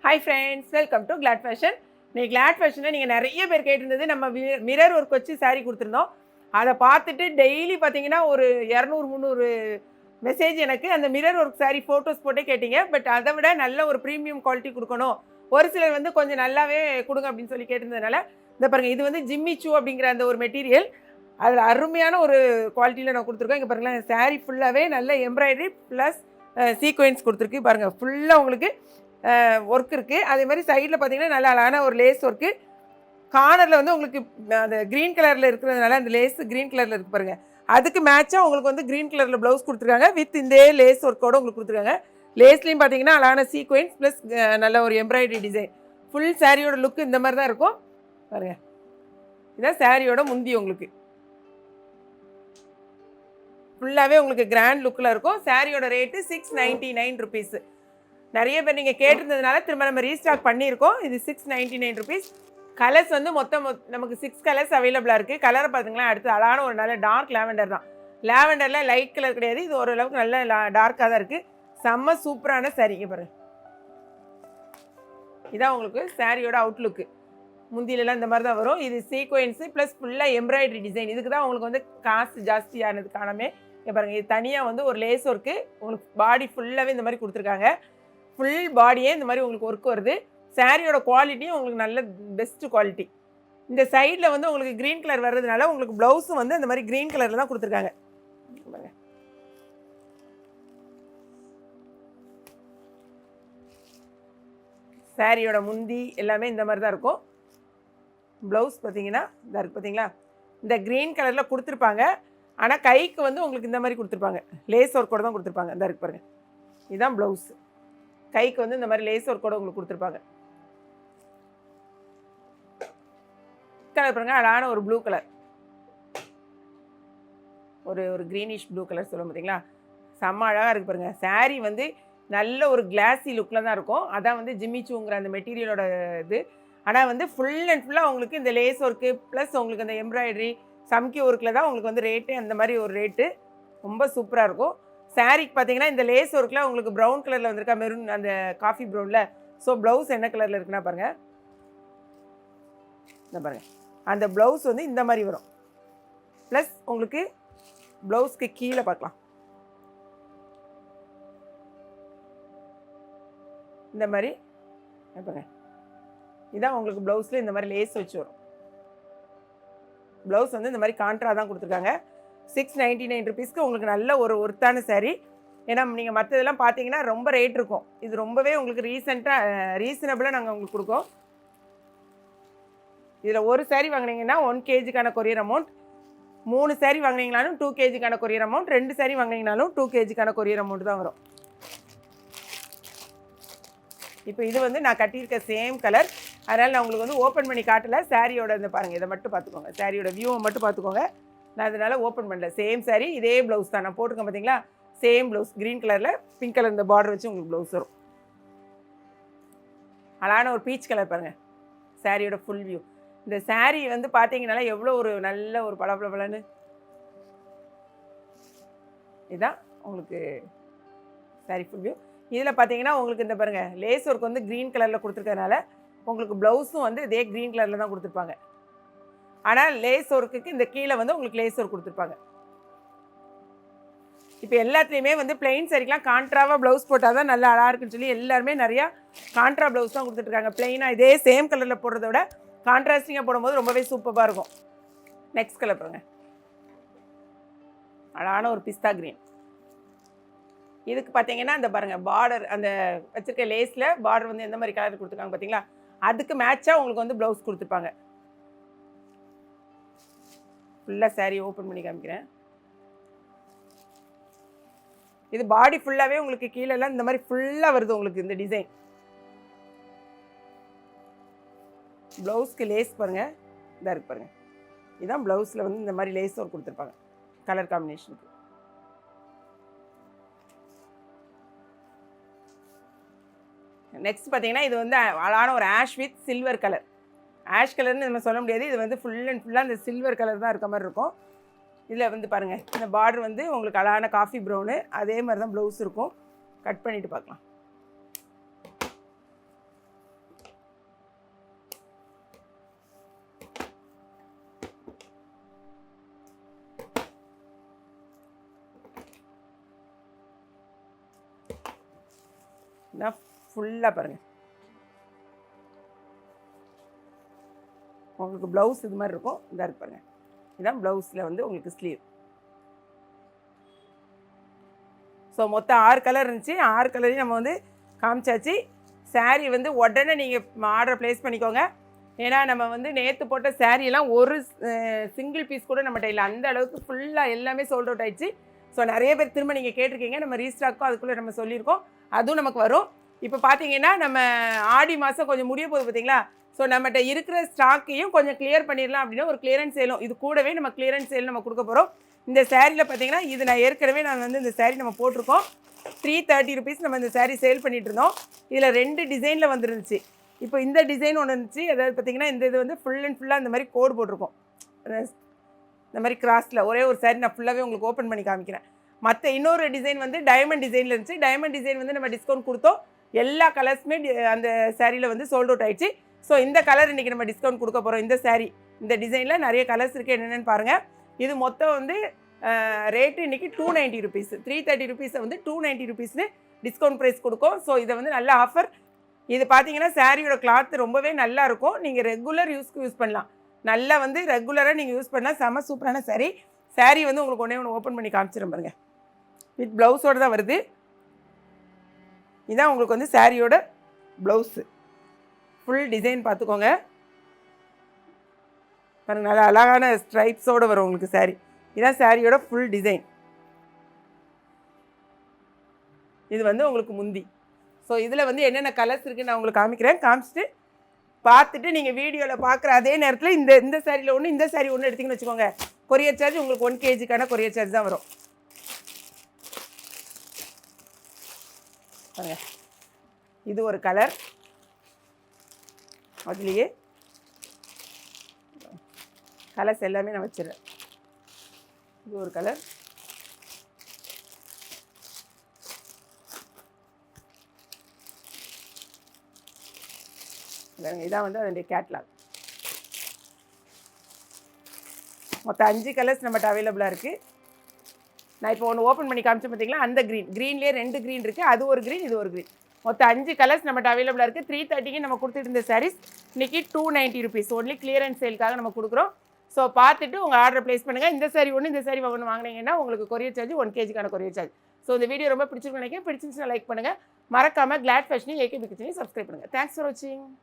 Hi friends, welcome to Glad Fashion. இன்னைக்கு Glad ஃபேஷனில் நீங்கள் நிறைய பேர் கேட்டிருந்தது நம்ம மிரர் ஒர்க் வச்சு சாரீ கொடுத்துருந்தோம். அதை பார்த்துட்டு டெய்லி பார்த்தீங்கன்னா ஒரு 200-300 மெசேஜ் எனக்கு அந்த மிரர் ஒர்க் சாரீ ஃபோட்டோஸ் போட்டே கேட்டிங்க. பட் அதை விட நல்ல ஒரு ப்ரீமியம் குவாலிட்டி கொடுக்கணும், ஒரு சிலர் வந்து கொஞ்சம் நல்லாவே கொடுங்க அப்படின்னு சொல்லி கேட்டிருந்ததுனால இந்த பாருங்கள், இது வந்து ஜிம்மி சூ அப்படிங்கிற அந்த ஒரு மெட்டீரியல். அதில் அருமையான ஒரு குவாலிட்டியில் நான் கொடுத்துருக்கேன். இங்கே பாருங்களேன், சாரீ ஃபுல்லாகவே நல்ல எம்ப்ராய்டரி ப்ளஸ் சீக்வென்ஸ் கொடுத்துருக்கு. பாருங்கள், ஃபுல்லாக உங்களுக்கு ஒர்க் இருக்குது. அதே மாதிரி சைடில் பார்த்தீங்கன்னா நல்ல அழகான ஒரு லேஸ் ஒர்க்கு. கார்னரில் வந்து உங்களுக்கு அந்த க்ரீன் கலரில் இருக்கிறதுனால அந்த லேஸ் க்ரீன் கலரில் இருக்குது பாருங்கள். அதுக்கு மேட்சாக உங்களுக்கு வந்து க்ரீன் கலரில் ப்ளவுஸ் கொடுத்துருக்காங்க. வித் இந்த லேஸ் ஒர்க்கோடு உங்களுக்கு கொடுத்துருக்காங்க. லேஸ்லேயும் பார்த்தீங்கன்னா அழகான சீக்வென்ஸ் ப்ளஸ் நல்ல ஒரு எம்ப்ராய்டரி டிசைன். ஃபுல் சாரியோட லுக்கு இந்த மாதிரி தான் இருக்கும் பாருங்கள். இதான் சாரியோட முந்தி உங்களுக்கு ஃபுல்லாகவே உங்களுக்கு கிராண்ட் லுக்கில் இருக்கும். சாரியோட ரேட்டு 699 ருபீஸு. நிறைய பேர் நீங்கள் கேட்டிருந்ததுனால திரும்ப நம்ம ரீஸ்டாக் பண்ணியிருக்கோம். இது 699 ருபீஸ். கலர்ஸ் வந்து மொத்தம் நமக்கு 6 கலர்ஸ் அவைலபிளாக இருக்குது. கலரை பார்த்துங்களேன், அடுத்து அழகான ஒரு நல்ல டார்க் லேவெண்டர் தான். லேவெண்டரில் லைட் கலர் கிடையாது, இது ஓரளவுக்கு நல்ல டார்க்காக தான் இருக்குது. செம்ம சூப்பரான சாரீங்க பாருங்கள். இதான் உங்களுக்கு சாரியோட அவுட்லுக்கு. முந்திலெல்லாம் இந்த மாதிரி தான் வரும். இது சீக்வென்ஸு ப்ளஸ் ஃபுல்லாக எம்ப்ராய்டரி டிசைன். இதுக்கு தான் உங்களுக்கு வந்து காசு ஜாஸ்தியானது காணாமே. இங்கே பாருங்கள், இது தனியாக வந்து ஒரு லேஸ் ஒர்க்கு உங்களுக்கு பாடி ஃபுல்லாகவே இந்த மாதிரி கொடுத்துருக்காங்க. ஃபுல் பாடியே இந்த மாதிரி உங்களுக்கு ஒர்க் வருது. சாரியோட குவாலிட்டியும் உங்களுக்கு நல்ல பெஸ்ட்டு குவாலிட்டி. இந்த சைடில் வந்து உங்களுக்கு க்ரீன் கலர் வர்றதுனால உங்களுக்கு ப்ளவுஸும் வந்து இந்த மாதிரி க்ரீன் கலரில் தான் கொடுத்துருக்காங்க. சாரியோட முந்தி எல்லாமே இந்த மாதிரி தான் இருக்கும். ப்ளவுஸ் பார்த்தீங்கன்னா இதாக இருக்குது பார்த்தீங்களா, இந்த க்ரீன் கலரில் கொடுத்துருப்பாங்க. ஆனால் கைக்கு வந்து உங்களுக்கு இந்த மாதிரி கொடுத்துருப்பாங்க, லேஸ் ஒர்க்கோடு தான் கொடுத்துருப்பாங்க. இந்த இருக்கு பாருங்கள், இதுதான் ப்ளவுஸு. கைக்கு வந்து இந்த மாதிரி லேஸ் ஒர்க்கோடு உங்களுக்கு கொடுத்துருப்பாங்க. கலர் பாருங்கள், அழகான ஒரு ப்ளூ கலர், ஒரு க்ரீனிஷ் ப்ளூ கலர் சொல்லுவோம் பார்த்தீங்களா, செம்ம அழகாக இருக்குது பாருங்கள். சாரீ வந்து நல்ல ஒரு கிளாஸி லுக்கில் தான் இருக்கும். அதான் வந்து ஜிம்மி சூங்கிற அந்த மெட்டீரியலோட இது. ஆனால் வந்து ஃபுல் அண்ட் ஃபுல்லாக உங்களுக்கு இந்த லேஸ் ஒர்க்கு ப்ளஸ் உங்களுக்கு அந்த எம்ப்ராய்டரி சம்கி ஒர்க்கில் தான் உங்களுக்கு வந்து ரேட்டு. அந்த மாதிரி ஒரு ரேட்டு ரொம்ப சூப்பராக இருக்கும். சாரீக்கு பார்த்தீங்கன்னா இந்த லேஸ் ஒர்க்கில் உங்களுக்கு ப்ரௌன் கலரில் வந்திருக்கா, மெரூன் அந்த காஃபி ப்ரௌனில். ஸோ ப்ளவுஸ் என்ன கலரில் இருக்குன்னா பாருங்கள், இந்த பாருங்கள், அந்த ப்ளவுஸ் வந்து இந்த மாதிரி வரும். ப்ளஸ் உங்களுக்கு ப்ளவுஸ்க்கு கீழே பார்க்கலாம், இந்த மாதிரி பாருங்கள். இதான் உங்களுக்கு ப்ளவுஸில் இந்த மாதிரி லேஸ் வச்சு வரும். ப்ளவுஸ் வந்து இந்த மாதிரி கான்ட்ரா தான் கொடுத்துருக்காங்க. 699 ருபீஸ்க்கு உங்களுக்கு நல்ல ஒரு ஒர்த்தான சாரீ. ஏன்னா நீங்கள் மற்றதெல்லாம் பார்த்தீங்கன்னா ரொம்ப ரேட் இருக்கும். இது ரொம்பவே உங்களுக்கு ரீசனபிளாக நாங்கள் உங்களுக்கு கொடுக்கோம். இதில் ஒரு சாரீ வாங்கினீங்கன்னா 1 kgக்கான கொரியர் அமௌண்ட், 3 சாரீ வாங்கினீங்கனாலும் 2 kgக்கான கொரியர் அமௌண்ட், 2 சாரீ வாங்கினீங்கனாலும் 2 kgக்கான கொரியர் அமௌண்ட் தான் வரும். இப்போ இது வந்து நான் கட்டியிருக்க சேம் கலர், அதனால் நான் உங்களுக்கு வந்து ஓப்பன் பண்ணி காட்டலை. சாரியோட இந்த பாருங்கள், இதை மட்டும் பார்த்துக்கோங்க, சாரியோட வியூவை மட்டும் பார்த்துக்கோங்க. நான் அதனால் ஓப்பன் பண்ணல. சேம் சாரீ, இதே ப்ளவுஸ் தான் நான் போட்டிருக்கேன் பார்த்தீங்களா, சேம் ப்ளவுஸ். க்ரீன் கலரில் பிங்க் கலர் இந்த பார்டர் வச்சு உங்களுக்கு ப்ளவுஸ் வரும். அழகான ஒரு பீச் கலர் பாருங்கள், சாரியோட ஃபுல் வியூ. இந்த சாரீ வந்து பார்த்தீங்கனால எவ்வளோ ஒரு நல்ல ஒரு பளபளன்னு. இதுதான் உங்களுக்கு சாரீ ஃபுல் வியூ. இதில் பார்த்தீங்கன்னா உங்களுக்கு இந்த பாருங்கள், லேஸ் ஒர்க் வந்து க்ரீன் கலரில் கொடுத்துருக்கறதுனால உங்களுக்கு ப்ளவுஸும் வந்து இதே க்ரீன் கலரில் தான் கொடுத்துருப்பாங்க. ஆனால் லேஸ் ஒர்க்குக்கு இந்த கீழே வந்து உங்களுக்கு லேஸ் ஒர்க் கொடுத்துருப்பாங்க. இப்போ எல்லாத்துலேயுமே வந்து பிளெயின் சாரிக்கெலாம் கான்ட்ராவாக ப்ளவுஸ் போட்டால் தான் நல்லா அழகாக இருக்குன்னு சொல்லி எல்லாருமே நிறையா கான்ட்ரா ப்ளவுஸ் தான் கொடுத்துட்ருக்காங்க. பிளெயினாக இதே சேம் கலரில் போடுறத விட கான்ட்ராஸ்டிங்காக போடும்போது ரொம்பவே சூப்பராக இருக்கும். நெக்ஸ்ட் கலர் பாருங்கள், அழகான ஒரு பிஸ்தா க்ரீன். இதுக்கு பார்த்தீங்கன்னா இந்த பாருங்கள், பார்டர் அந்த வச்சுருக்க லேஸில் பார்டர் வந்து எந்த மாதிரி கலர் கொடுத்துருக்காங்க பார்த்தீங்களா, அதுக்கு மேட்சாக உங்களுக்கு வந்து ப்ளவுஸ் கொடுத்துருப்பாங்க. ஃபுல்லாக சாரீ ஓப்பன் பண்ணி காமிக்கிறேன். இது பாடி ஃபுல்லாகவே உங்களுக்கு கீழெல்லாம் இந்த மாதிரி ஃபுல்லாக வருது உங்களுக்கு இந்த டிசைன். ப்ளவுஸ்க்கு லேஸ் பாருங்கள், இதாக இருக்கு பாருங்கள். இதுதான் ப்ளவுஸில் வந்து இந்த மாதிரி லேஸ் ஒர்க் கொடுத்துருப்பாங்க கலர் காம்பினேஷனுக்கு. நெக்ஸ்ட் பார்த்தீங்கன்னா இது வந்து அழகான ஒரு ash with silver colour. Ash கலர்னு நம்ம சொல்ல முடியாது, இது வந்து ஃபுல் அண்ட் ஃபுல்லாக இந்த சில்வர் கலர் தான் இருக்க மாதிரி இருக்கும். இதில் வந்து பாருங்கள், இந்த பார்டர் வந்து உங்களுக்கு அழகான காஃபி ப்ரௌனு, அதே மாதிரி தான் ப்ளவுஸ் இருக்கும். கட் பண்ணிவிட்டு பார்க்கலாம். இதான் ஃபுல்லாக பாருங்கள். உங்களுக்கு ப்ளவுஸ் இது மாதிரி இருக்கும். இதாக இருப்பாருங்க. இதுதான் ப்ளவுஸில் வந்து உங்களுக்கு ஸ்லீவ். ஸோ மொத்தம் 6 கலர் இருந்துச்சு. 6 கலரையும் நம்ம வந்து காமிச்சாச்சு. சாரீ வந்து உடனே நீங்கள் ஆர்டர் ப்ளேஸ் பண்ணிக்கோங்க. ஏன்னா நம்ம வந்து நேற்று போட்ட சாரீலாம் ஒரு சிங்கிள் பீஸ் கூட நம்மகிட்ட இல்லை. அந்த அளவுக்கு ஃபுல்லாக எல்லாமே சோல்ட் அவுட் ஆயிடுச்சு. ஸோ நிறைய பேர் திரும்ப நீங்கள் கேட்டிருக்கீங்க. நம்ம ரீஸ்டாக்கும் அதுக்குள்ளே நம்ம சொல்லியிருக்கோம். அதுவும் நமக்கு வரும். இப்போ பார்த்தீங்கன்னா நம்ம ஆடி மாதம் கொஞ்சம் முடிய போகுது பார்த்தீங்களா. ஸோ நம்மகிட்ட இருக்கிற ஸ்டாக்கையும் கொஞ்சம் கிளியர் பண்ணிடலாம் அப்படின்னா ஒரு கிளியரன்ஸ் சேலும் இது கூடவே நம்ம கிளியரன்ஸ் சேல் நம்ம கொடுக்க போகிறோம். இந்த சாரியில் பார்த்தீங்கன்னா இது நான் ஏற்கனவே வந்து இந்த சாரீ நம்ம போட்டிருக்கோம். 330 rupees நம்ம இந்த சாரீ சேல் பண்ணிட்டு இருந்தோம். இதில் 2 டிசைனில் வந்துருந்துச்சு. இப்போ இந்த டிசைன் ஒன்று இருந்துச்சு. அதாவது பார்த்தீங்கன்னா இந்த இது வந்து ஃபுல் அண்ட் ஃபுல்லாக இந்த மாதிரி கோடு போட்டிருக்கோம். இந்த மாதிரி கிராஸில் ஒரே ஒரு சாரீ நான் ஃபுல்லாகவே உங்களுக்கு ஓப்பன் பண்ணி காமிக்கிறேன். மற்ற இன்னொரு டிசைன் வந்து டைமண்ட் டிசைனில் இருந்துச்சு. டைமண்ட் டிசைன் வந்து நம்ம டிஸ்கவுண்ட் கொடுத்தோம். எல்லா கலர்ஸுமே அந்த சாரியில் வந்து சோல்ட் அவுட் ஆயிடுச்சு. ஸோ இந்த கலர் இன்றைக்கி நம்ம டிஸ்கவுண்ட் கொடுக்க போகிறோம். இந்த சாரீ இந்த டிசைனில் நிறைய கலர்ஸ் இருக்குது. என்னென்னு பாருங்கள். இது மொத்தம் வந்து ரேட்டு இன்றைக்கி 290 rupees. 330 rupees வந்து 290 rupeesனு டிஸ்கவுண்ட் ப்ரைஸ் கொடுக்கும். ஸோ இதை வந்து நல்ல ஆஃபர். இது பார்த்தீங்கன்னா சாரியோட கிளாத் ரொம்பவே நல்லா இருக்கும். நீங்கள் ரெகுலர் யூஸ்க்கு யூஸ் பண்ணலாம். நல்லா வந்து ரெகுலராக நீங்கள் யூஸ் பண்ணலாம். செம சூப்பரான சாரீ. சாரீ வந்து உங்களுக்கு ஒன்று ஓப்பன் பண்ணி காமிச்சிடும் பாருங்க. வித் ப்ளவுஸோடு தான் வருது. இதுதான் உங்களுக்கு வந்து சாரியோட ப்ளவுஸு. ஃபுல் டிசைன் பார்த்துக்கோங்க பாருங்கள். நல்லா அழகான ஸ்ட்ரைப்ஸோடு வரும் உங்களுக்கு சாரீ. இதுதான் சாரியோட ஃபுல் டிசைன். இது வந்து உங்களுக்கு முந்தி. ஸோ இதில் வந்து என்னென்ன கலர்ஸ் இருக்குன்னு நான் உங்களுக்கு காமிக்கிறேன். காமிச்சிட்டு பார்த்துட்டு நீங்கள் வீடியோவில் பார்க்குற அதே நேரத்தில் இந்த சாரியில் ஒன்று இந்த சாரீ ஒன்று எடுத்திங்கன்னு வச்சுக்கோங்க. கொரியர் சார்ஜ் உங்களுக்கு 1 kgக்கான கொரியர் சார்ஜ் தான் வரும். பாருங்க, இது ஒரு கலர். அதுலேயே கலர்ஸ் எல்லாமே நான் வச்சிடுறேன். இது ஒரு கலர். இதான் வந்து அதனுடைய கேட்லாக். மொத்தம் 5 கலர்ஸ் நம்மகிட்ட அவைலபிளாக இருக்குது. நான் இப்போ ஒன்று ஓப்பன் பண்ணி காமிச்சு பார்த்தீங்களா, அந்த க்ரீன்லேயே 2 க்ரீன் இருக்குது. அது ஒரு க்ரீன், இது ஒரு க்ரீன். மொத்தம் 5 கலர்ஸ் நம்மகிட்ட அவைலபிளாக இருக்குது. 330க்கு நம்ம கொடுத்துட்டு இருந்த சாரீஸ் இன்றைக்கி 290 rupees ஒன்லி கிளியரன்ஸ் சேலுக்காக நம்ம கொடுக்குறோம். ஸோ பார்த்துட்டு உங்கள் ஆர்டர் ப்ளேஸ் பண்ணுங்கள். இந்த சாரீ ஒன்று இந்த சாரீ ஒன்று வாங்கினீங்கன்னா உங்களுக்கு கொரியர் சார்ஜ் 1 kgக்கான கொரியர் சார்ஜ். ஸோ இந்த வீடியோ ரொம்ப பிடிச்சிருக்குன்னு நினைக்கிறேன். பிடிச்சிருந்துச்சுன்னா லைக் பண்ணுங்கள். மறக்காமல் கிளாட் ஃபேஷனையும் ஏகேபி கிச்சனையும் சப்ஸ்கிரைப் பண்ணுங்கள். தேங்க்ஸ் ஃபார் வாட்சிங்.